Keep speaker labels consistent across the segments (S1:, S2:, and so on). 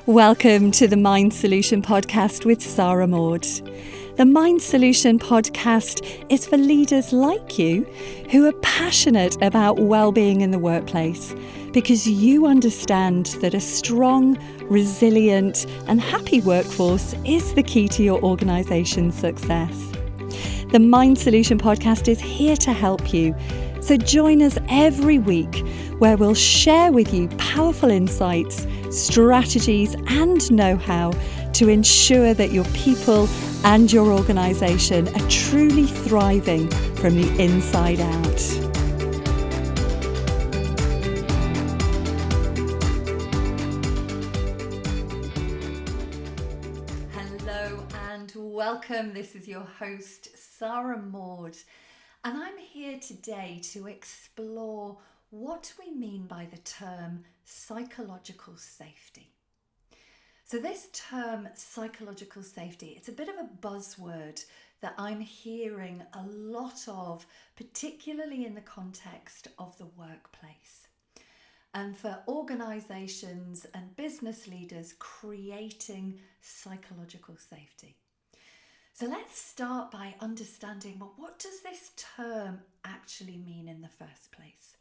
S1: Welcome to the Mind Solution Podcast with Sarah Maud. The Mind Solution Podcast is for leaders like you who are passionate about well-being in the workplace because you understand that a strong, resilient and happy workforce is the key to your organisation's success. The Mind Solution Podcast is here to help you. So join us every week where we'll share with you powerful insights, strategies and know-how to ensure that your people and your organisation are truly thriving from the inside out. Hello and welcome. This is your host, Sarah Maud, and I'm here today to explore what we mean by the term psychological safety. So this term, psychological safety, it's a bit of a buzzword that I'm hearing a lot of, particularly in the context of the workplace. And for organisations and business leaders creating psychological safety. So let's start by understanding, well, what does this term actually mean in the first place?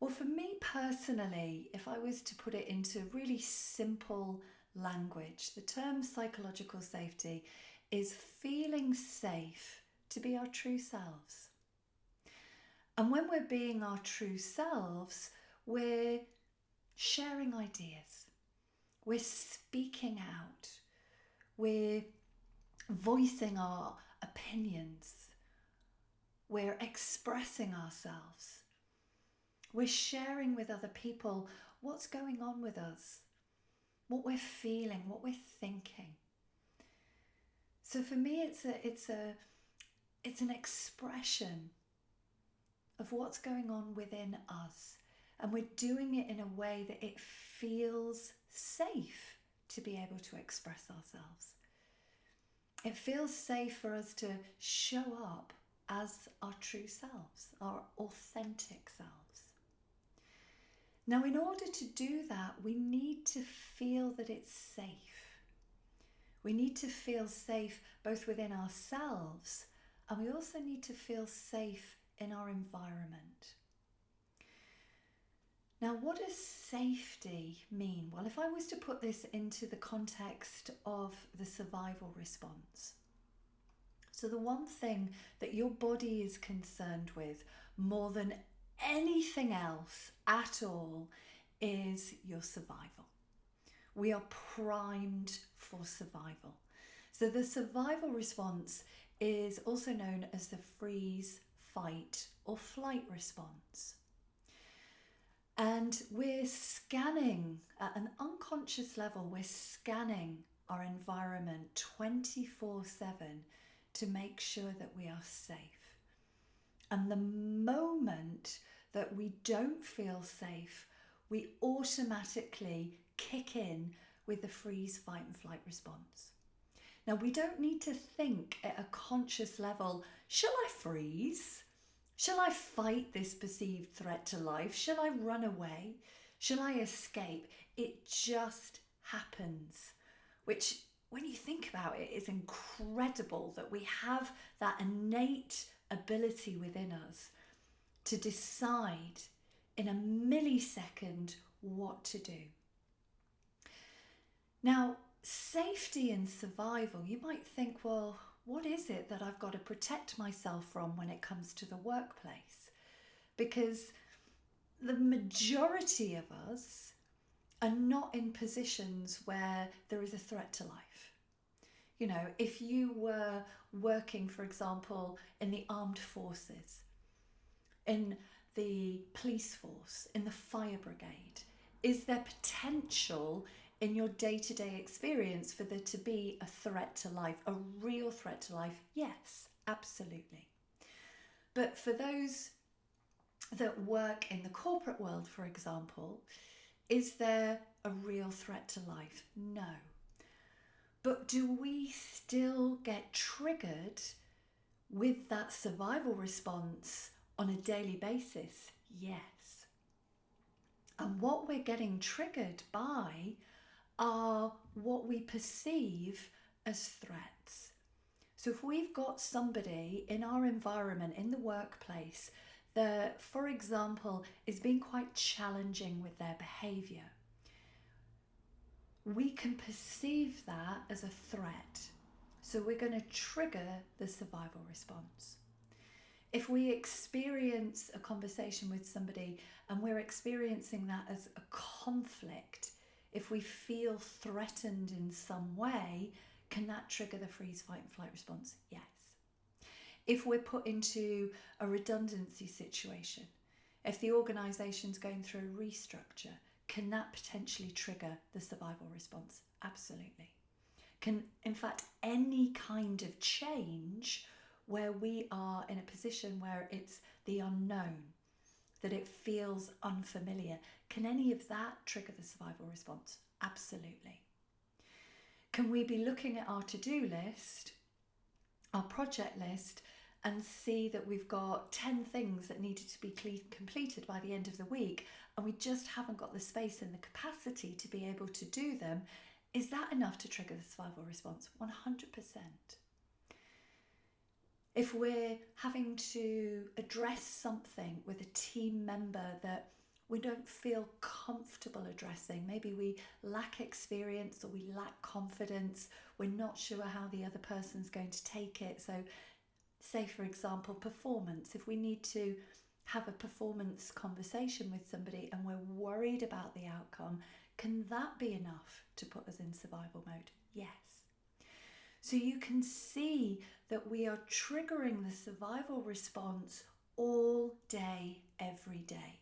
S1: Well, for me personally, if I was to put it into really simple language, the term psychological safety is feeling safe to be our true selves. And when we're being our true selves, we're sharing ideas, we're speaking out, we're voicing our opinions, we're expressing ourselves. We're sharing with other people what's going on with us, what we're feeling, what we're thinking. So for me, it's an expression of what's going on within us, and we're doing it in a way that it feels safe to be able to express ourselves. It feels safe for us to show up as our true selves, our authentic selves. Now, in order to do that, we need to feel that it's safe. We need to feel safe both within ourselves, and we also need to feel safe in our environment. Now, what does safety mean? Well, if I was to put this into the context of the survival response. So the one thing that your body is concerned with more than anything else at all is your survival. We are primed for survival. So the survival response is also known as the freeze, fight or flight response. And we're scanning at an unconscious level, we're scanning our environment 24/7 to make sure that we are safe. And the moment that we don't feel safe, we automatically kick in with the freeze, fight and flight response. Now, we don't need to think at a conscious level, shall I freeze? Shall I fight this perceived threat to life? Shall I run away? Shall I escape? It just happens, which when you think about it is incredible that we have that innate ability within us to decide in a millisecond what to do. Now, safety and survival, you might think, well, what is it that I've got to protect myself from when it comes to the workplace? Because the majority of us are not in positions where there is a threat to life. You know, if you were working, for example, in the armed forces, in the police force, in the fire brigade, is there potential in your day-to-day experience for there to be a threat to life, a real threat to life? Yes, absolutely. But for those that work in the corporate world, for example, is there a real threat to life? No. But do we still get triggered with that survival response on a daily basis? Yes. And what we're getting triggered by are what we perceive as threats. So if we've got somebody in our environment, in the workplace, that, for example, is being quite challenging with their behaviour, we can perceive that as a threat. So we're going to trigger the survival response. If we experience a conversation with somebody and we're experiencing that as a conflict, if we feel threatened in some way, can that trigger the freeze, fight and flight response? Yes. If we're put into a redundancy situation, if the organisation's going through a restructure, can that potentially trigger the survival response? Absolutely. Can, in fact, any kind of change where we are in a position where it's the unknown, that it feels unfamiliar, can any of that trigger the survival response? Absolutely. Can we be looking at our to-do list, our project list, and see that we've got 10 things that needed to be completed by the end of the week, and we just haven't got the space and the capacity to be able to do them? Is that enough to trigger the survival response? 100%. If we're having to address something with a team member that we don't feel comfortable addressing, maybe we lack experience or we lack confidence, we're not sure how the other person's going to take it. So say, for example, performance. If we need to have a performance conversation with somebody and we're worried about the outcome, can that be enough to put us in survival mode? Yes. So you can see that we are triggering the survival response all day, every day.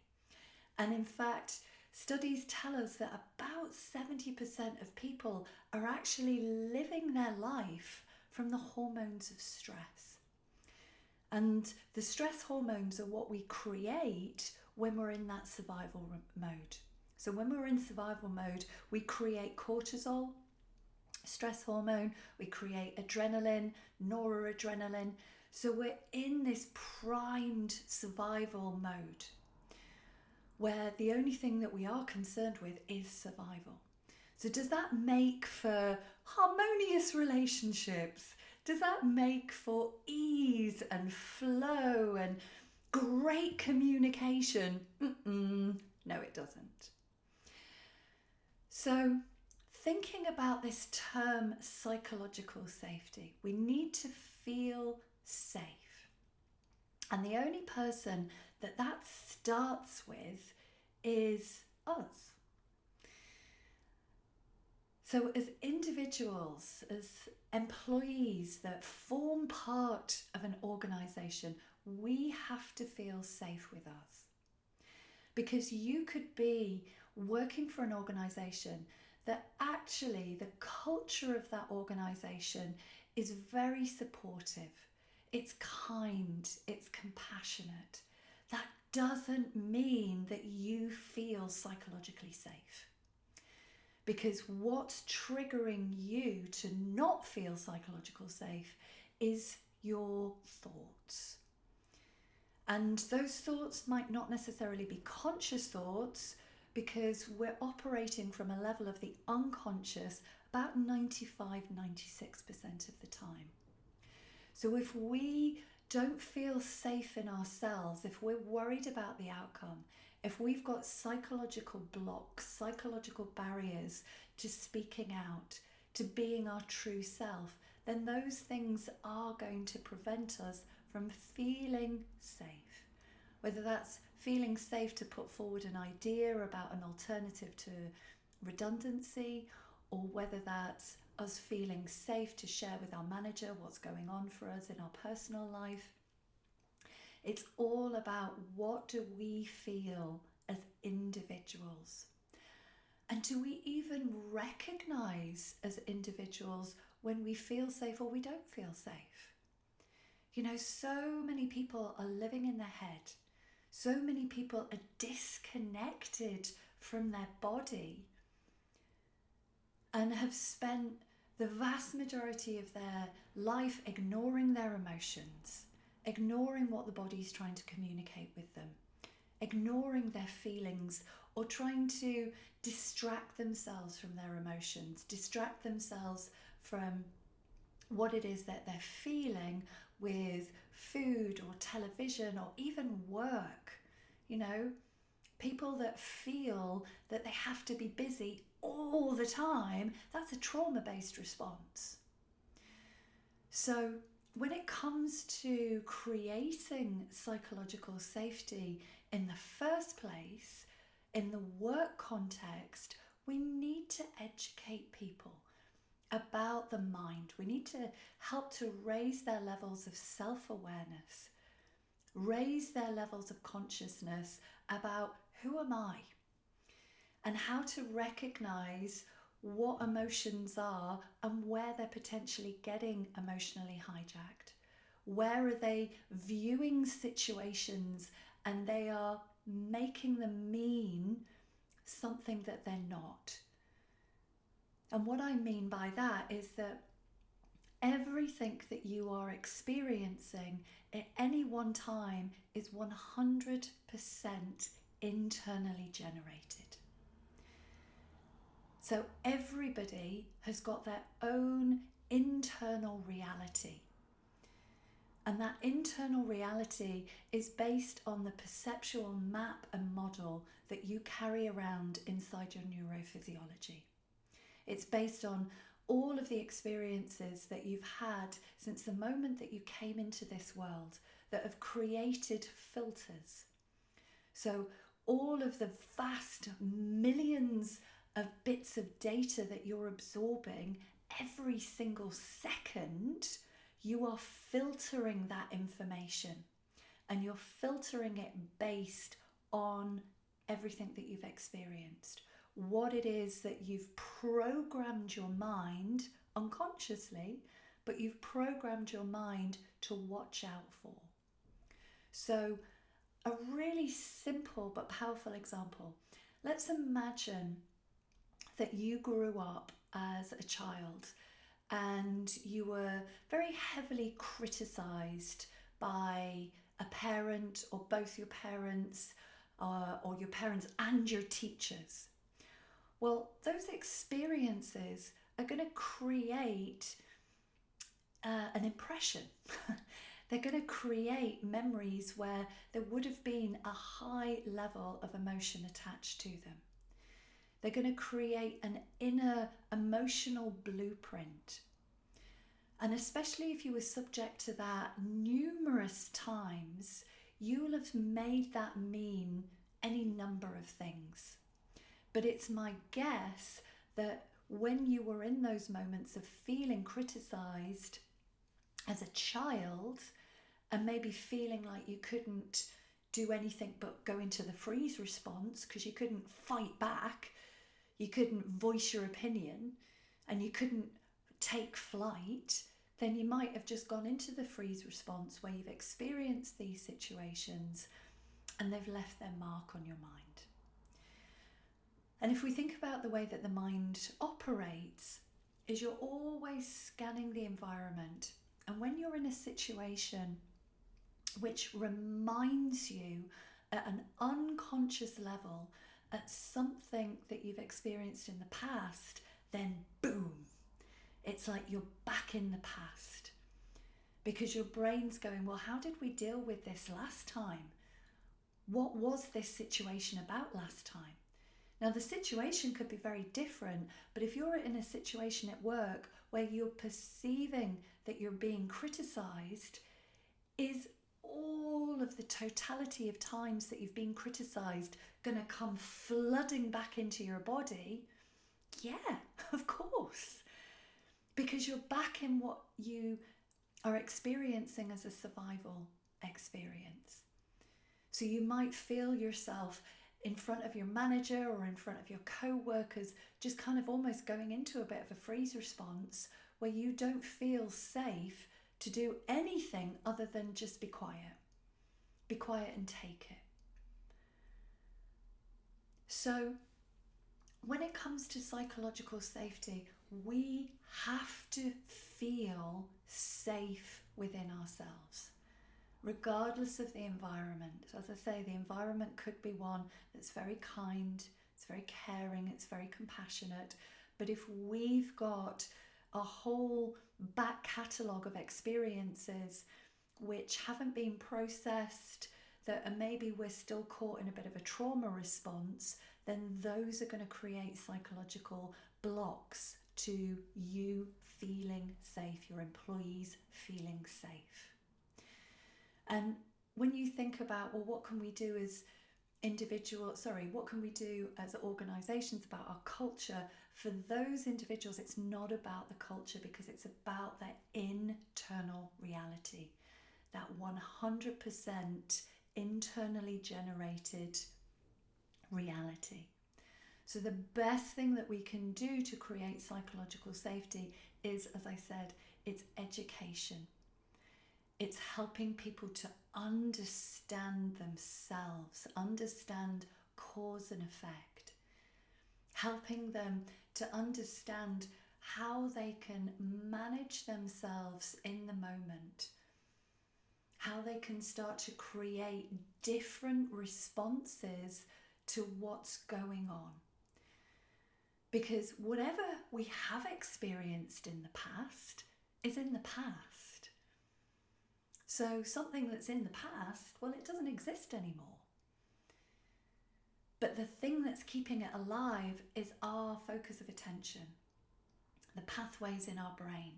S1: And in fact, studies tell us that about 70% of people are actually living their life from the hormones of stress. And the stress hormones are what we create when we're in that survival mode. So when we're in survival mode, we create cortisol, stress hormone, we create adrenaline, noradrenaline. So we're in this primed survival mode where the only thing that we are concerned with is survival. So does that make for harmonious relationships? Does that make for ease and flow and great communication? No, it doesn't. So thinking about this term psychological safety, we need to feel safe. And the only person that starts with is us. So as individuals, as employees that form part of an organisation, we have to feel safe with us. Because you could be working for an organisation that actually the culture of that organisation is very supportive. It's kind, it's compassionate. That doesn't mean that you feel psychologically safe. Because what's triggering you to not feel psychologically safe is your thoughts. And those thoughts might not necessarily be conscious thoughts, because we're operating from a level of the unconscious about 95-96% of the time. So if we don't feel safe in ourselves, if we're worried about the outcome, if we've got psychological blocks, psychological barriers to speaking out, to being our true self, then those things are going to prevent us from feeling safe. Whether that's feeling safe to put forward an idea about an alternative to redundancy, or whether that's us feeling safe to share with our manager what's going on for us in our personal life. It's all about what do we feel as individuals. And do we even recognise as individuals when we feel safe or we don't feel safe? You know, so many people are living in their head. So many people are disconnected from their body and have spent the vast majority of their life ignoring their emotions, ignoring what the body is trying to communicate with them, ignoring their feelings, or trying to distract themselves from their emotions, distract themselves from what it is that they're feeling with food or television or even work. You know, people that feel that they have to be busy all the time, that's a trauma-based response. So when it comes to creating psychological safety in the first place, in the work context, we need to educate people about the mind. We need to help to raise their levels of self-awareness, raise their levels of consciousness about who am I, and how to recognize what emotions are and where they're potentially getting emotionally hijacked. Where are they viewing situations and they are making them mean something that they're not? And what I mean by that is that everything that you are experiencing at any one time is 100% internally generated. So everybody has got their own internal reality. And that internal reality is based on the perceptual map and model that you carry around inside your neurophysiology. It's based on all of the experiences that you've had since the moment that you came into this world that have created filters. So all of the vast millions of bits of data that you're absorbing every single second, you are filtering that information, and you're filtering it based on everything that you've experienced, what it is that you've programmed your mind unconsciously, but you've programmed your mind to watch out for. So a really simple but powerful example. Let's imagine that you grew up as a child and you were very heavily criticized by a parent or both your parents or your parents and your teachers. Well, those experiences are going to create an impression. They're going to create memories where there would have been a high level of emotion attached to them. They're going to create an inner emotional blueprint. And especially if you were subject to that numerous times, you will have made that mean any number of things. But it's my guess that when you were in those moments of feeling criticized as a child and maybe feeling like you couldn't do anything but go into the freeze response because you couldn't fight back, you couldn't voice your opinion, and you couldn't take flight, then you might have just gone into the freeze response where you've experienced these situations and they've left their mark on your mind. And if we think about the way that the mind operates, is you're always scanning the environment. And when you're in a situation which reminds you at an unconscious level at something that you've experienced in the past, then boom, it's like you're back in the past. Because your brain's going, well, how did we deal with this last time? What was this situation about last time? Now, the situation could be very different, but if you're in a situation at work where you're perceiving that you're being criticized, is all of the totality of times that you've been criticized going to come flooding back into your body? Yeah, of course. Because you're back in what you are experiencing as a survival experience. So you might feel yourself in front of your manager or in front of your co-workers just kind of almost going into a bit of a freeze response where you don't feel safe to do anything other than just be quiet. Be quiet and take it. So when it comes to psychological safety, we have to feel safe within ourselves. regardless of the environment. As I say, the environment could be one that's very kind, it's very caring, it's very compassionate. But if we've got a whole back catalogue of experiences which haven't been processed, that maybe we're still caught in a bit of a trauma response, then those are going to create psychological blocks to you feeling safe, your employees feeling safe. And when you think about, well, what can we do as what can we do as organisations about our culture? For those individuals, it's not about the culture, because it's about their internal reality, that 100% internally generated reality. So the best thing that we can do to create psychological safety is, as I said, it's education. It's helping people to understand themselves, understand cause and effect, helping them to understand how they can manage themselves in the moment, how they can start to create different responses to what's going on. Because whatever we have experienced in the past is in the past. So something that's in the past, well, it doesn't exist anymore. But the thing that's keeping it alive is our focus of attention, the pathways in our brain,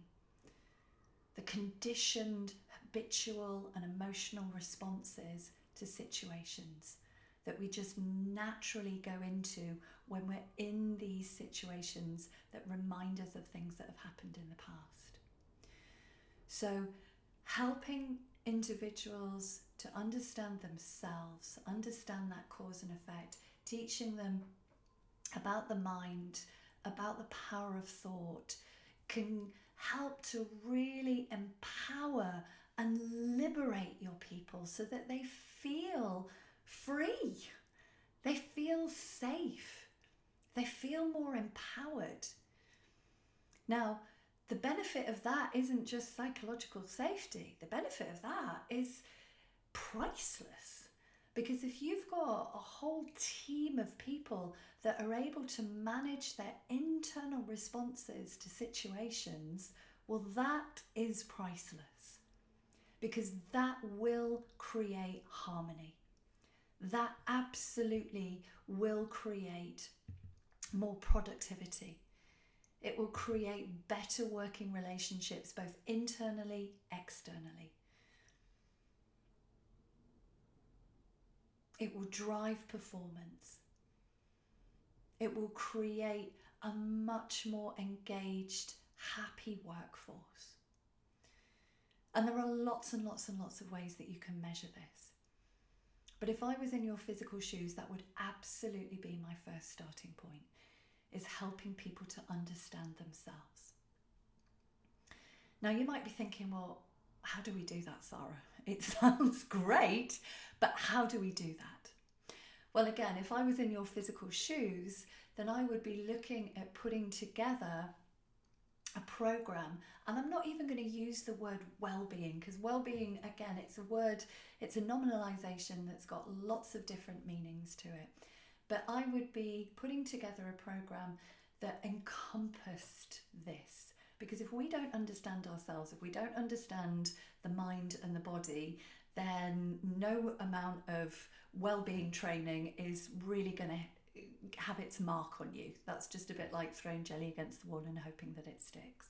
S1: the conditioned, habitual and emotional responses to situations that we just naturally go into when we're in these situations that remind us of things that have happened in the past. So helping individuals to understand themselves, understand that cause and effect, teaching them about the mind, about the power of thought, can help to really empower and liberate your people so that they feel free, they feel safe, they feel more empowered. Now, the benefit of that isn't just psychological safety. The benefit of that is priceless. Because if you've got a whole team of people that are able to manage their internal responses to situations, well, that is priceless. Because that will create harmony. That absolutely will create more productivity. It will create better working relationships, both internally, externally. It will drive performance. It will create a much more engaged, happy workforce. And there are lots and lots and lots of ways that you can measure this. But if I was in your physical shoes, that would absolutely be my first starting point, is helping people to understand themselves. Now you might be thinking, well, how do we do that, Sarah? It sounds great, but how do we do that? Well, again, if I was in your physical shoes, then I would be looking at putting together a program, and I'm not even going to use the word well-being, because well-being, again, it's a word, it's a nominalization that's got lots of different meanings to it. But I would be putting together a program that encompassed this. Because if we don't understand ourselves, if we don't understand the mind and the body, then no amount of well-being training is really going to have its mark on you. That's just a bit like throwing jelly against the wall and hoping that it sticks.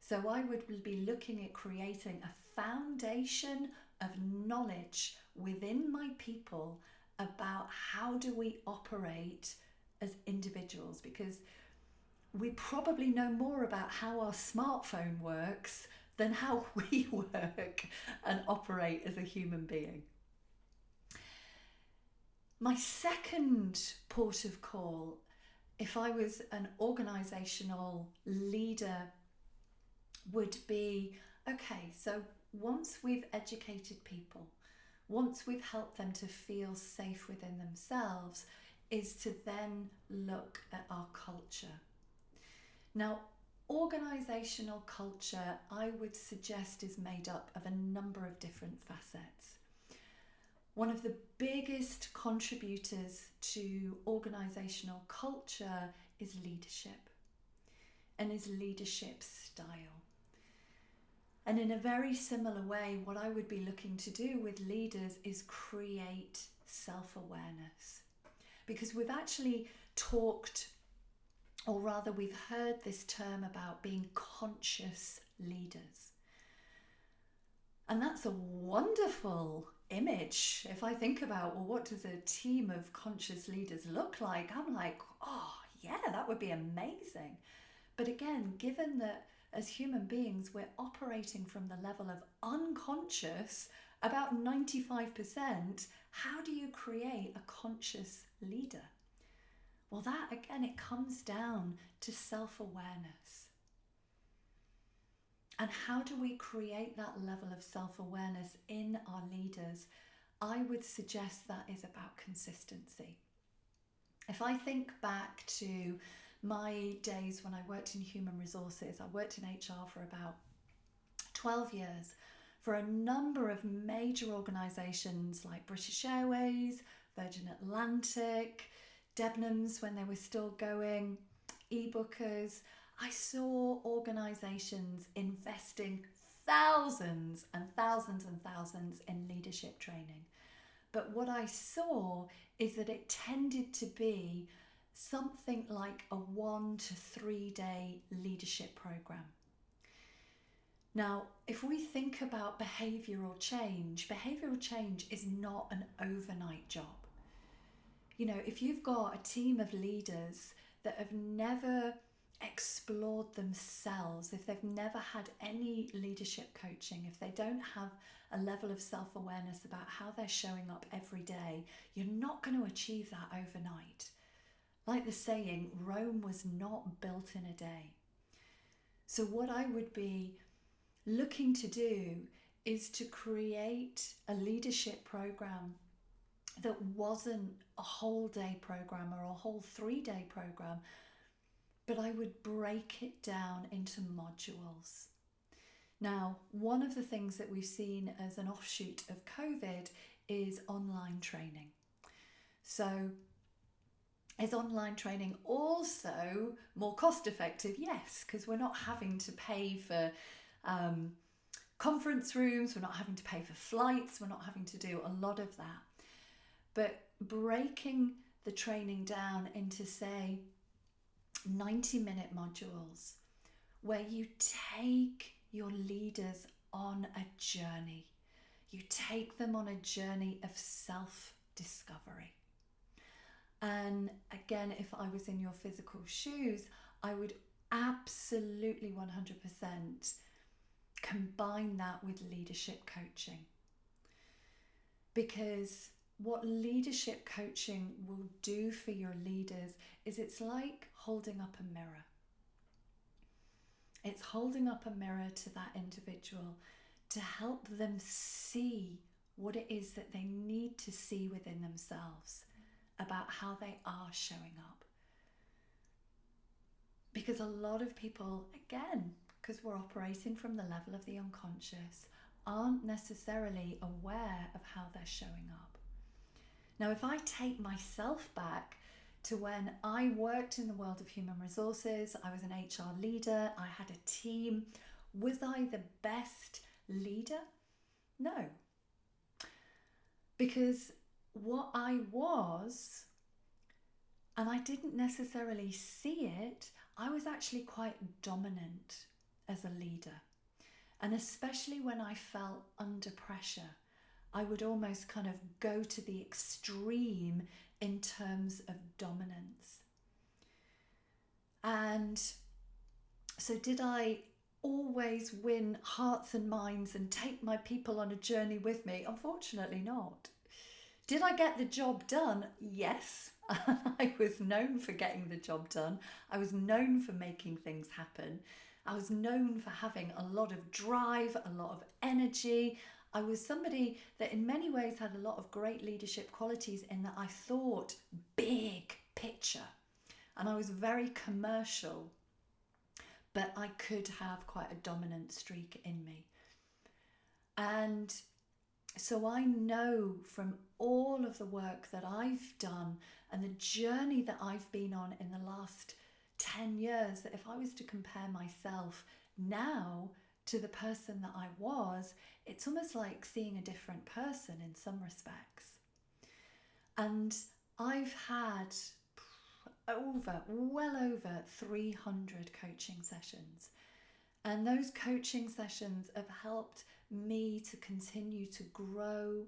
S1: So I would be looking at creating a foundation of knowledge within my people about how do we operate as individuals, because we probably know more about how our smartphone works than how we work and operate as a human being. My second port of call, if I was an organisational leader, would be, okay, so once we've educated people, once we've helped them to feel safe within themselves, is to then look at our culture. Now, Organisational culture, I would suggest, is made up of a number of different facets. One of the biggest contributors to organisational culture is leadership and is leadership style. And in a very similar way, what I would be looking to do with leaders is create self-awareness. Because we've actually talked, or rather we've heard this term about being conscious leaders. And that's a wonderful image. If I think about, well, what does a team of conscious leaders look like? I'm like, oh yeah, that would be amazing. But again, given that as human beings, we're operating from the level of unconscious about 95%, how do you create a conscious leader? Well, that again, it comes down to self-awareness. And how do we create that level of self-awareness in our leaders? I would suggest that is about consistency. If I think back to my days when I worked in human resources, I worked in HR for about 12 years for a number of major organisations like British Airways, Virgin Atlantic, Debenhams when they were still going, eBookers. I saw organisations investing thousands and thousands and thousands in leadership training. But what I saw is that it tended to be something like a 1 to 3 day leadership program. Now, if we think about behavioural change is not an overnight job. You know, if you've got a team of leaders that have never explored themselves, if they've never had any leadership coaching, if they don't have a level of self-awareness about how they're showing up every day, you're not going to achieve that overnight. Like the saying, Rome was not built in a day. So what I would be looking to do is to create a leadership program that wasn't a whole day program or a whole 3 day program, but I would break it down into modules. Now, one of the things that we've seen as an offshoot of COVID is online training. So, is online training also more cost effective? Yes, because we're not having to pay for conference rooms, we're not having to pay for flights, we're not having to do a lot of that. But breaking the training down into, say, 90-minute modules where you take your leaders on a journey. You take them on a journey of self-discovery. And again, if I was in your physical shoes, I would absolutely 100% combine that with leadership coaching. Because what leadership coaching will do for your leaders is it's like holding up a mirror. It's holding up a mirror to that individual to help them see what it is that they need to see within themselves about how they are showing up. Because a lot of people, again, because we're operating from the level of the unconscious, aren't necessarily aware of how they're showing up. Now, if I take myself back to when I worked in the world of human resources, I was an HR leader, I had a team. Was I the best leader? No. Because what I was, and I didn't necessarily see it, I was actually quite dominant as a leader. And especially when I felt under pressure, I would almost kind of go to the extreme in terms of dominance. And so did I always win hearts and minds and take my people on a journey with me? Unfortunately not. Did I get the job done? Yes. I was known for getting the job done. I was known for making things happen. I was known for having a lot of drive, a lot of energy. I was somebody that in many ways had a lot of great leadership qualities in that I thought big picture and I was very commercial. but I could have quite a dominant streak in me. And so I know from all of the work that I've done and the journey that I've been on in the last 10 years, that if I was to compare myself now to the person that I was, it's almost like seeing a different person in some respects. And I've had well over 300 coaching sessions. And those coaching sessions have helped me to continue to grow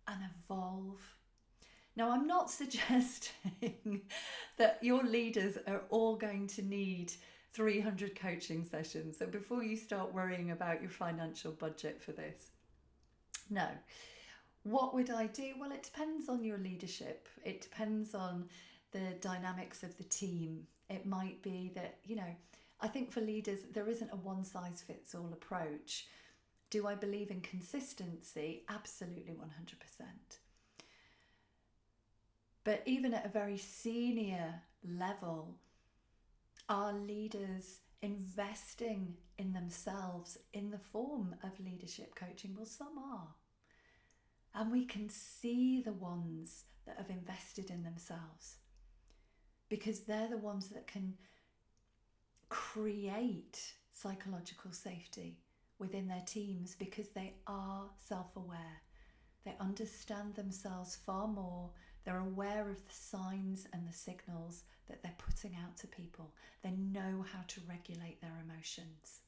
S1: and evolve. Now, I'm not suggesting that your leaders are all going to need 300 coaching sessions. So before you start worrying about your financial budget for this, no. What would I do? Well, it depends on your leadership. It depends on the dynamics of the team. It might be that, I think for leaders, there isn't a one-size-fits-all approach. Do I believe in consistency? Absolutely, 100%. But even at a very senior level, are leaders investing in themselves in the form of leadership coaching? Well, some are. And we can see the ones that have invested in themselves, because they're the ones that can create psychological safety within their teams, because they are self-aware. They understand themselves far more. They're aware of the signs and the signals that they're putting out to people. They know how to regulate their emotions.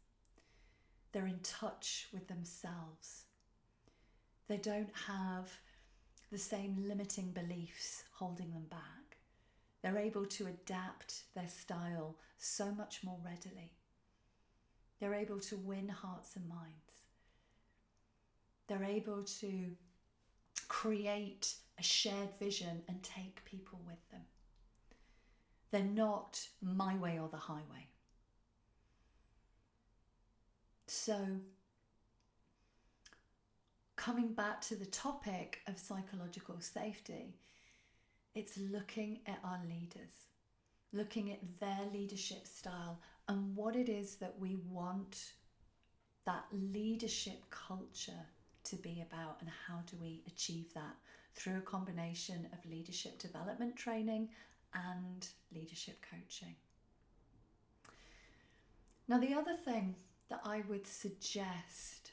S1: They're in touch with themselves. They don't have the same limiting beliefs holding them back. They're able to adapt their style so much more readily. They're able to win hearts and minds. They're able to create a shared vision and take people with them. They're not my way or the highway. So, coming back to the topic of psychological safety, it's looking at our leaders, looking at their leadership style and what it is that we want that leadership culture to be about, and how do we achieve that through a combination of leadership development training and leadership coaching. Now, the other thing that I would suggest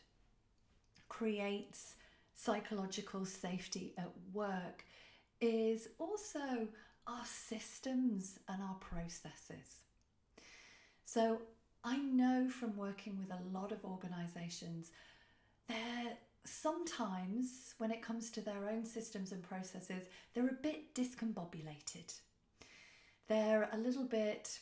S1: creates psychological safety at work is also our systems and our processes. So I know from working with a lot of organisations, they're sometimes, when it comes to their own systems and processes, they're a bit discombobulated. They're a little bit,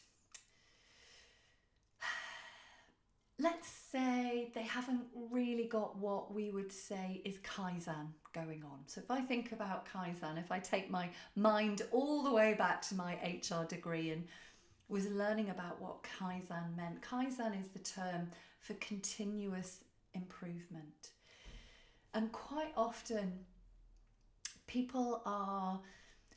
S1: let's say they haven't really got what we would say is Kaizen going on. So if I think about Kaizen, if I take my mind all the way back to my HR degree and was learning about what Kaizen meant. Kaizen is the term for continuous improvement. And quite often people are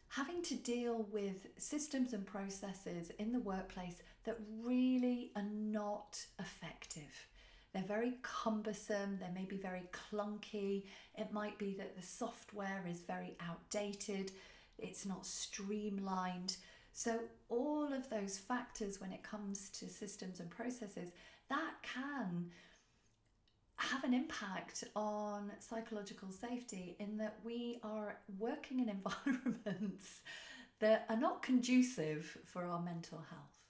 S1: having to deal with systems and processes in the workplace that really are not effective. They're very cumbersome, they may be very clunky, it might be that the software is very outdated, it's not streamlined. So all of those factors when it comes to systems and processes, that can have an impact on psychological safety, in that we are working in environments that are not conducive for our mental health.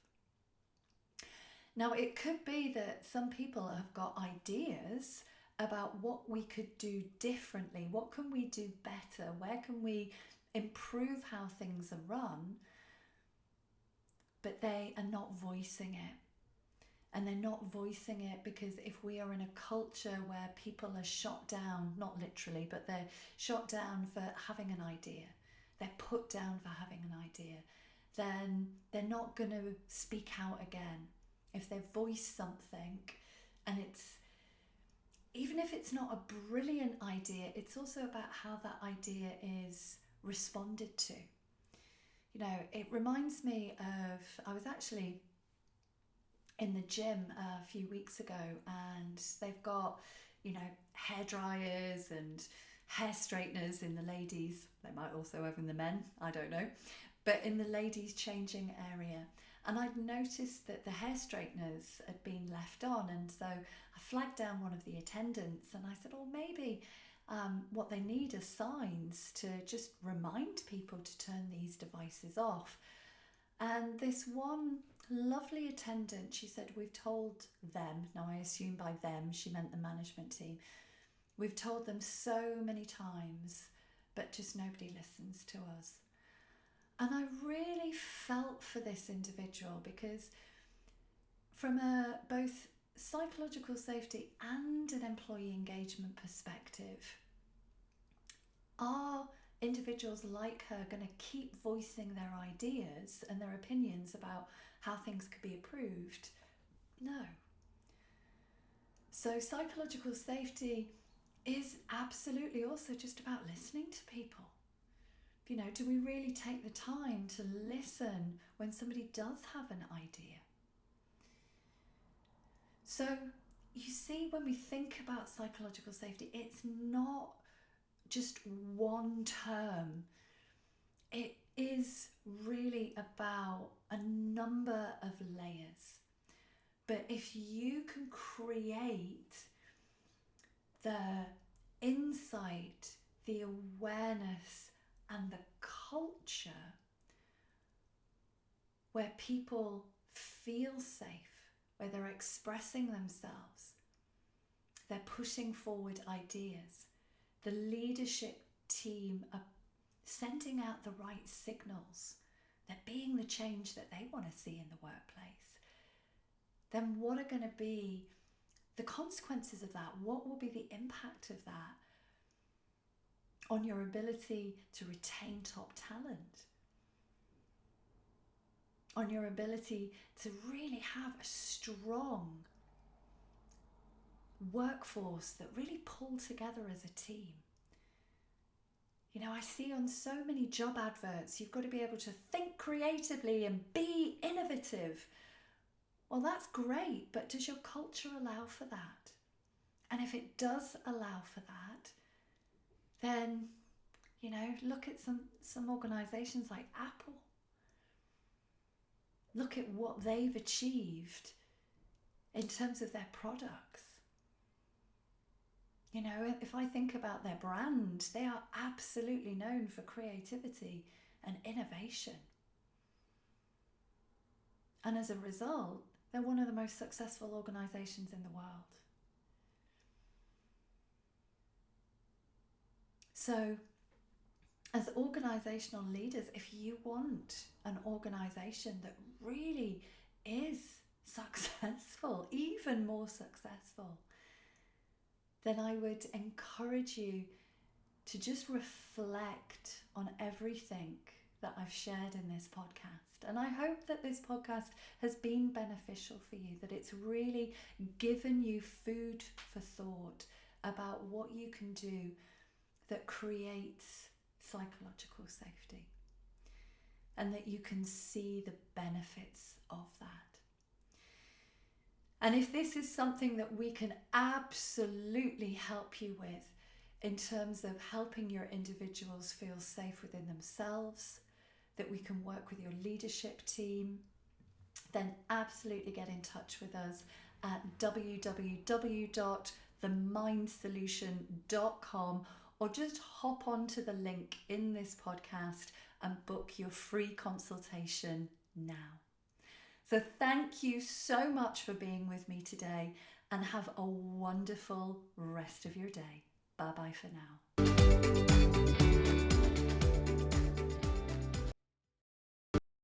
S1: Now, it could be that some people have got ideas about what we could do differently, what can we do better, where can we improve how things are run, but they are not voicing it. And they're not voicing it because if we are in a culture where people are shot down, not literally, but they're shot down for having an idea, they're put down for having an idea, then they're not going to speak out again. If they voice something, and it's, even if it's not a brilliant idea, it's also about how that idea is responded to. You know, it reminds me of, I was actually in the gym a few weeks ago, and they've got, hair dryers and hair straighteners in the ladies. They might also have in the men, I don't know, but in the ladies changing area. And I'd noticed that the hair straighteners had been left on, and so I flagged down one of the attendants and I said, maybe what they need are signs to just remind people to turn these devices off. And this one lovely attendant, she said, we've told them, now I assume by them she meant the management team, we've told them so many times, but just nobody listens to us. And I really felt for this individual, because from a both psychological safety and an employee engagement perspective, are individuals like her going to keep voicing their ideas and their opinions about how things could be improved? No. So psychological safety is absolutely also just about listening to people. Do we really take the time to listen when somebody does have an idea? So you see, when we think about psychological safety, it's not just one term. It is really about a number of layers. But if you can create the insight, the awareness, and the culture where people feel safe, where they're expressing themselves, they're pushing forward ideas, the leadership team are sending out the right signals, they're being the change that they want to see in the workplace, then what are going to be the consequences of that? What will be the impact of that on your ability to retain top talent, on your ability to really have a strong workforce that really pull together as a team? I see on so many job adverts, you've got to be able to think creatively and be innovative. Well, that's great, but does your culture allow for that? And if it does allow for that, then, look at some organisations like Apple. Look at what they've achieved in terms of their products. If I think about their brand, they are absolutely known for creativity and innovation. And as a result, they're one of the most successful organisations in the world. So, as organisational leaders, if you want an organisation that really is successful, even more successful, then I would encourage you to just reflect on everything that I've shared in this podcast. And I hope that this podcast has been beneficial for you, that it's really given you food for thought about what you can do that creates psychological safety, and that you can see the benefits of that. And if this is something that we can absolutely help you with in terms of helping your individuals feel safe within themselves, that we can work with your leadership team, then absolutely get in touch with us at www.themindsolution.com, or just hop onto the link in this podcast and book your free consultation now. So thank you so much for being with me today, and have a wonderful rest of your day. Bye-bye for now.